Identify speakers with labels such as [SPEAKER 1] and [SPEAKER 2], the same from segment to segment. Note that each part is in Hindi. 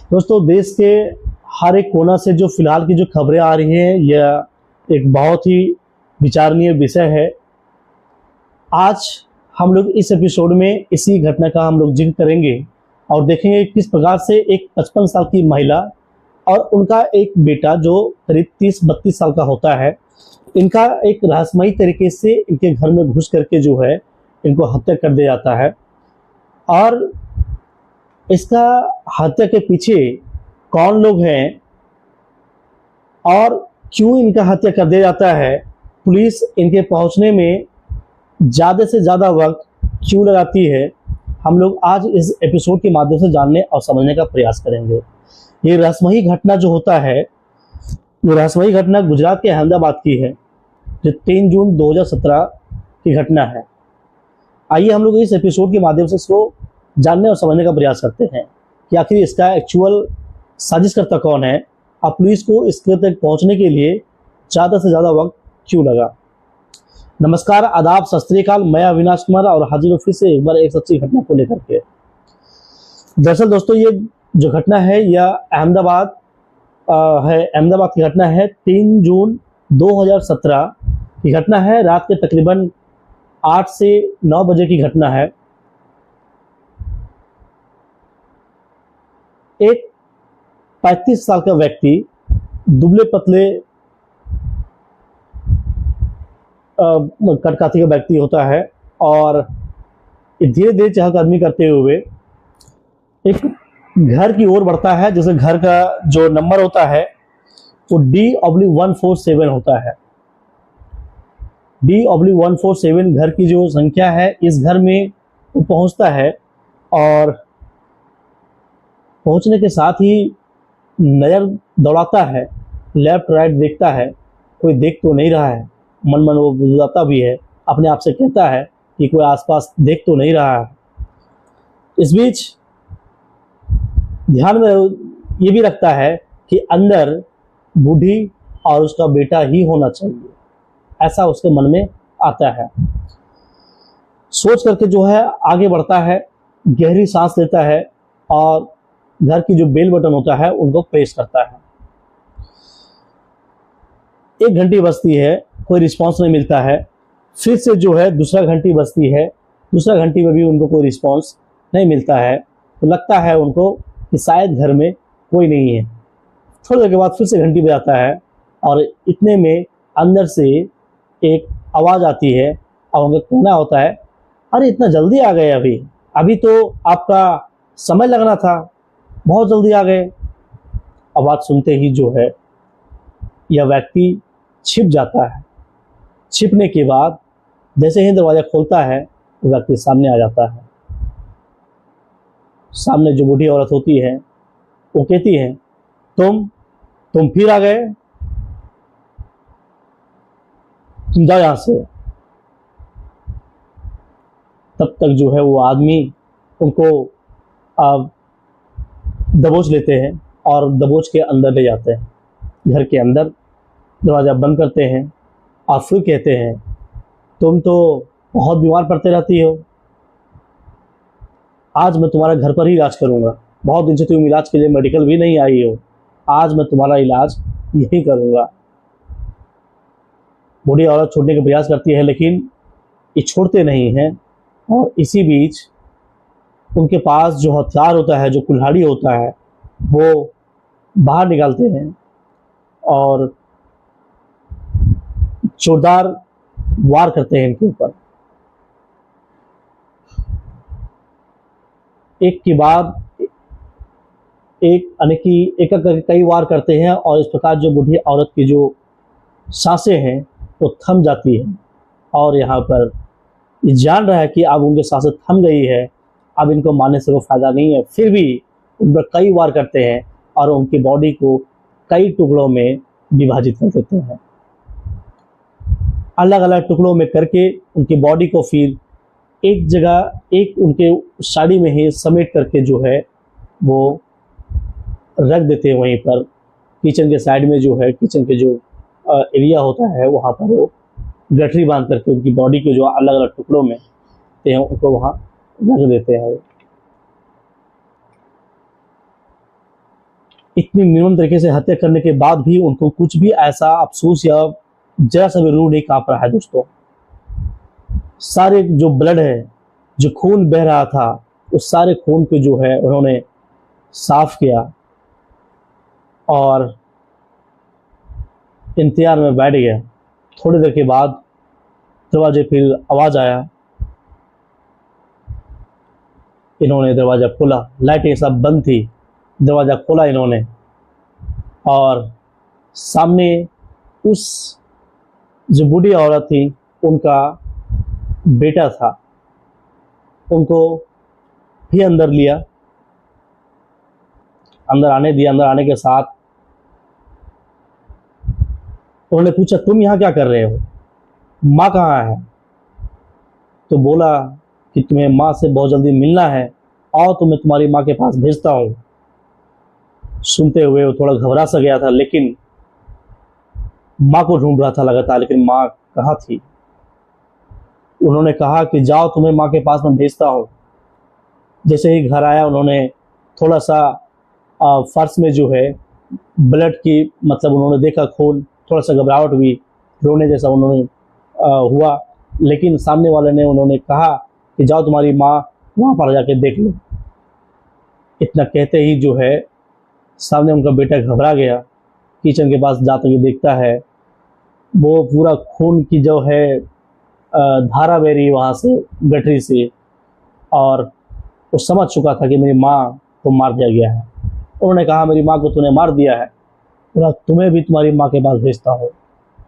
[SPEAKER 1] दोस्तों, देश के हर एक कोना से जो फिलहाल की जो खबरें आ रही हैं, यह एक बहुत ही विचारणीय विषय है। आज हम लोग इस एपिसोड में इसी घटना का हम लोग जिक्र करेंगे और देखेंगे किस प्रकार से एक 55 साल की महिला और उनका एक बेटा जो करीब 30-32 साल का होता है, इनका एक रहस्यमयी तरीके से इनके घर में घुस करके जो है इनको हत्या कर दिया जाता है। और इसका हत्या के पीछे कौन लोग हैं और क्यों इनका हत्या कर दिया जाता है, पुलिस इनके पहुंचने में ज़्यादा से ज़्यादा वक्त क्यों लगाती है, हम लोग आज इस एपिसोड के माध्यम से जानने और समझने का प्रयास करेंगे। ये रहस्यमयी घटना जो होता है, वो रहस्यमयी घटना गुजरात के अहमदाबाद की है, जो 3 जून 2017 की घटना है। आइए हम लोग इस एपिसोड के माध्यम से इसको जानने और समझने का प्रयास करते हैं कि आखिर इसका एक्चुअल साजिशकर्ता कौन है और पुलिस को इसके तक पहुंचने के लिए ज़्यादा से ज़्यादा वक्त क्यों लगा। नमस्कार, आदाब, सत श्री अकाल। मैं अविनाश कुमार और हाजिर हूं फिर से एक बार एक सच्ची घटना को लेकर के। दरअसल दोस्तों, ये जो घटना है यह अहमदाबाद की घटना है। 3 जून 2017 की घटना है। रात के तकरीबन 8 से 9 बजे की घटना है। एक 35 साल का व्यक्ति, दुबले पतले कदकाठी का व्यक्ति होता है और धीरे धीरे चहलकदमी करते हुए एक घर की ओर बढ़ता है। जैसे घर का जो नंबर होता है वो D/147 होता है। D/147 घर की जो संख्या है, इस घर में वो पहुंचता है और पहुंचने के साथ ही नजर दौड़ाता है, लेफ्ट राइट देखता है, कोई देख तो नहीं रहा है। मन मन वो बुझाता भी है, अपने आप से कहता है कि कोई आसपास देख तो नहीं रहा है। इस बीच ध्यान में ये भी रखता है कि अंदर बूढ़ी और उसका बेटा ही होना चाहिए, ऐसा उसके मन में आता है। सोच करके जो है आगे बढ़ता है, गहरी सांस लेता है और घर की जो बेल बटन होता है उनको प्रेस करता है। 1 घंटी बजती है, कोई रिस्पांस नहीं मिलता है। फिर से जो है दूसरा घंटी बजती है, दूसरा घंटी में भी उनको कोई रिस्पांस नहीं मिलता है। तो लगता है उनको कि शायद घर में कोई नहीं है। थोड़ी देर के बाद फिर से घंटी बजाता है और इतने में अंदर से एक आवाज़ आती है और उनका कहना होता है, अरे इतना जल्दी आ गए, अभी अभी तो आपका समय लगना था, बहुत जल्दी आ गए। आवाज़ सुनते ही जो है यह व्यक्ति छिप जाता है। छिपने के बाद जैसे ही दरवाज़ा खोलता है वो व्यक्ति सामने आ जाता है। सामने जो बूढ़ी औरत होती है वो कहती है, तुम फिर आ गए, तुम जाओ यहाँ से। तब तक जो है वो आदमी उनको दबोच लेते हैं और दबोच के अंदर ले जाते हैं। घर के अंदर दरवाज़ा बंद करते हैं और फिर कहते हैं, तुम तो बहुत बीमार पड़ते रहती हो, आज मैं तुम्हारा घर पर ही इलाज करूँगा। बहुत दिन से तुम इलाज के लिए मेडिकल भी नहीं आई हो, आज मैं तुम्हारा इलाज यही करूँगा। बूढ़ी औरत छोड़ने का प्रयास करती है लेकिन ये छोड़ते नहीं हैं। और इसी बीच उनके पास जो हथियार होता है, जो कुल्हाड़ी होता है, वो बाहर निकालते हैं और जोरदार वार करते हैं इनके ऊपर। एक के बाद एक एक करके कई वार करते हैं और इस प्रकार जो बूढ़ी औरत की जो सांसें हैं वो थम जाती है। और यहाँ पर ये जान रहा है कि अब उनकी सांसें थम गई है, अब इनको मारने से कोई फायदा नहीं है। फिर भी उन पर कई वार करते हैं और उनकी बॉडी को कई टुकड़ों में विभाजित कर देते हैं। अलग अलग टुकड़ों में करके उनकी बॉडी को फिर एक जगह, एक उनके साड़ी में ही समेट करके जो है वो रख देते हैं। वहीं पर किचन के साइड में जो है, किचन के जो एरिया होता है वहाँ पर वो गठरी बांध करके उनकी बॉडी के जो अलग अलग टुकड़ों में हैं उनको वहाँ रख देते हैं। इतनी निर्मम तरीके से हत्या करने के बाद भी उनको कुछ भी ऐसा अफसोस या जरा सा भी रूह नहीं कांप रहा है। दोस्तों, सारे जो ब्लड है, जो खून बह रहा था, उस सारे खून को जो है उन्होंने साफ किया और इंतजार में बैठ गया। थोड़ी देर के बाद दरवाजे फिर आवाज आया। इन्होंने दरवाजा खोला, लाइटें सब बंद थी, दरवाजा खोला इन्होंने और सामने उस जो बूढ़ी औरत थी, उनका बेटा था। उनको भी अंदर लिया, अंदर आने दिया। अंदर आने के साथ उन्होंने पूछा, तुम यहाँ क्या कर रहे हो, माँ कहाँ है? तो बोला कि तुम्हें माँ से बहुत जल्दी मिलना है और तो मैं तुम्हारी माँ के पास भेजता हूँ। सुनते हुए वो थोड़ा घबरा सा गया था, लेकिन माँ को ढूंढ रहा था लगातार, लेकिन माँ कहाँ थी। उन्होंने कहा कि जाओ, तुम्हें माँ के पास मैं भेजता हूँ। जैसे ही घर आया, उन्होंने थोड़ा सा फर्श में जो है ब्लड की, मतलब उन्होंने देखा खून, थोड़ा सा घबराहट हुई, रोने जैसा उन्होंने हुआ। लेकिन सामने वाले ने उन्होंने कहा कि जाओ, तुम्हारी माँ वहाँ पर जाके देख लो। इतना कहते ही जो है सामने उनका बेटा घबरा गया, किचन के पास जाते हुए देखता है वो पूरा खून की जो है धारा बह रही वहाँ से गठरी से, और वो समझ चुका था कि मेरी माँ को मार दिया गया है। उन्होंने कहा, मेरी माँ को तूने मार दिया है, बोला तुम्हें भी तुम्हारी माँ के पास भेजता हूँ।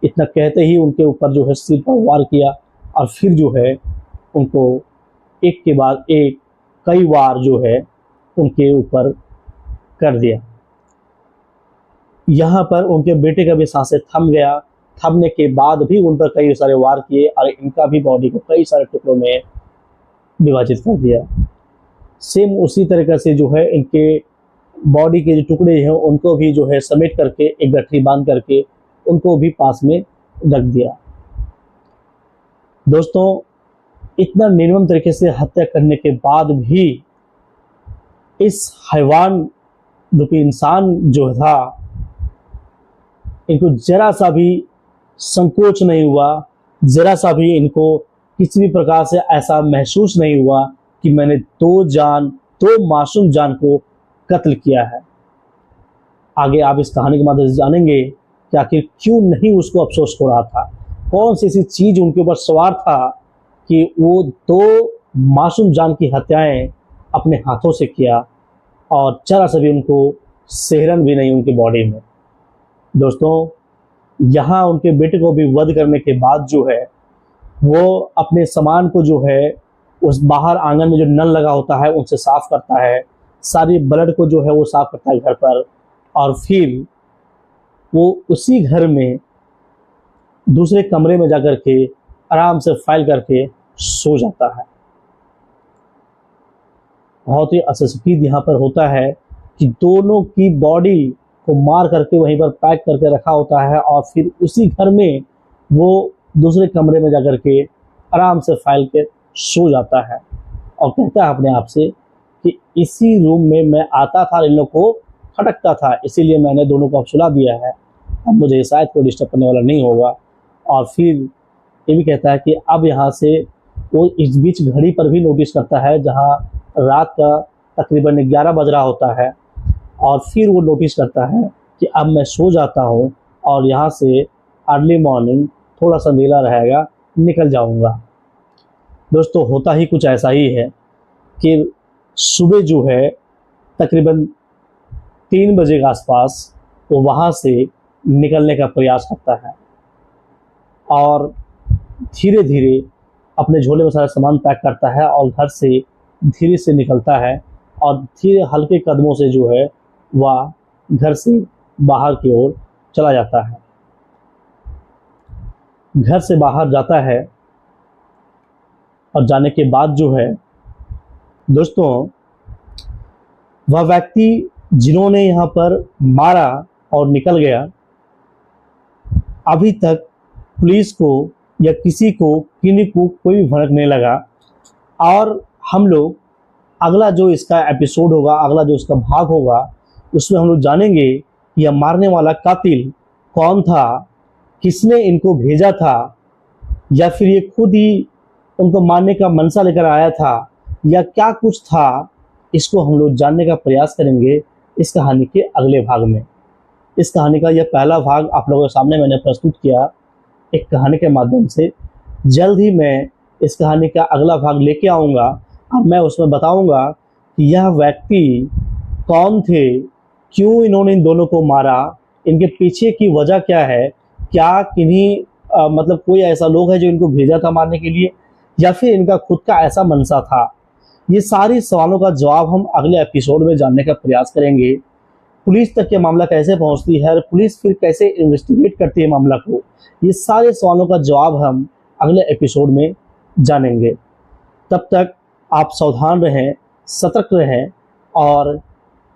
[SPEAKER 1] इतना कहते ही उनके ऊपर जो है सिर पर वार किया और फिर जो है उनको एक के बाद एक कई वार जो है उनके ऊपर कर दिया। यहाँ पर उनके बेटे का भी सांसें थम गया। थमने के बाद भी उन पर कई सारे वार किए और इनका भी बॉडी को कई सारे टुकड़ों में विभाजित कर दिया। सेम उसी तरीके से जो है इनके बॉडी के जो टुकड़े हैं उनको भी जो है समेट करके एक गठरी बांध करके उनको भी पास में रख दिया। दोस्तों, इतना निर्मम तरीके से हत्या करने के बाद भी इस हैवान रूपी इंसान जो था, इनको जरा सा भी संकोच नहीं हुआ, जरा सा भी इनको किसी भी प्रकार से ऐसा महसूस नहीं हुआ कि मैंने दो मासूम जान को कत्ल किया है। आगे आप इस कहानी के माध्यम से जानेंगे कि आखिर क्यों नहीं उसको अफसोस हो रहा था, कौन सी ऐसी चीज उनके ऊपर सवार था कि वो दो मासूम जान की हत्याएं अपने हाथों से किया और जरा सा भी उनको सेहरन भी नहीं उनकी बॉडी में। दोस्तों, यहाँ उनके बेटे को भी वध करने के बाद जो है वो अपने सामान को जो है उस बाहर आंगन में जो नल लगा होता है उनसे साफ करता है, सारी ब्लड को जो है वो साफ करता है घर पर, और फिर वो उसी घर में दूसरे कमरे में जाकर के आराम से फाइल करके सो जाता है। बहुत ही असंस्कृत यहाँ पर होता है कि दोनों की बॉडी को मार करके वहीं पर पैक करके रखा होता है और फिर उसी घर में वो दूसरे कमरे में जाकर के आराम से फाइल के सो जाता है और कहता है अपने आप से कि इसी रूम में मैं आता था, इन लोग को खटकता था, इसीलिए मैंने दोनों को अब सुला दिया है, अब मुझे शायद कोई डिस्टर्ब करने वाला नहीं होगा। और फिर ये भी कहता है कि अब यहाँ से वो इस बीच घड़ी पर भी नोटिस करता है जहाँ रात का तकरीबन 11 बज रहा होता है, और फिर वो नोटिस करता है कि अब मैं सो जाता हूँ और यहाँ से अर्ली मॉर्निंग थोड़ा सा अंधेरा रहेगा, निकल जाऊँगा। दोस्तों, होता ही कुछ ऐसा ही है कि सुबह जो है तकरीबन 3 बजे के आसपास वो वहाँ से निकलने का प्रयास करता है और धीरे धीरे अपने झोले में सारा सामान पैक करता है और घर से धीरे से निकलता है और धीरे हल्के कदमों से जो है वह घर से बाहर की ओर चला जाता है। घर से बाहर जाता है और जाने के बाद जो है दोस्तों, वह व्यक्ति जिन्होंने यहाँ पर मारा और निकल गया, अभी तक पुलिस को या किसी को कोई भी भनक नहीं लगा। और हम लोग अगला जो इसका एपिसोड होगा, अगला जो इसका भाग होगा, उसमें हम लोग जानेंगे कि यह मारने वाला कातिल कौन था, किसने इनको भेजा था, या फिर ये खुद ही उनको मारने का मनसा लेकर आया था, या क्या कुछ था। इसको हम लोग जानने का प्रयास करेंगे इस कहानी के अगले भाग में। इस कहानी का यह पहला भाग आप लोगों के सामने मैंने प्रस्तुत किया एक कहानी के माध्यम से। जल्द ही मैं इस कहानी का अगला भाग लेके आऊँगा और मैं उसमें बताऊँगा कि यह व्यक्ति कौन थे, क्यों इन्होंने इन दोनों को मारा, इनके पीछे की वजह क्या है, क्या किन्हीं मतलब कोई ऐसा लोग है जो इनको भेजा था मारने के लिए, या फिर इनका खुद का ऐसा मनसा था। ये सारे सवालों का जवाब हम अगले एपिसोड में जानने का प्रयास करेंगे। पुलिस तक ये मामला कैसे पहुंचती है और पुलिस फिर कैसे इन्वेस्टिगेट करती है मामला को, ये सारे सवालों का जवाब हम अगले एपिसोड में जानेंगे। तब तक आप सावधान रहें, सतर्क रहें और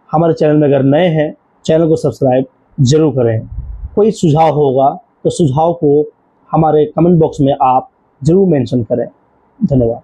[SPEAKER 1] हमारे चैनल में अगर नए हैं चैनल को सब्सक्राइब जरूर करें। कोई सुझाव होगा तो सुझाव को हमारे कमेंट बॉक्स में आप जरूर मेंशन करें। धन्यवाद।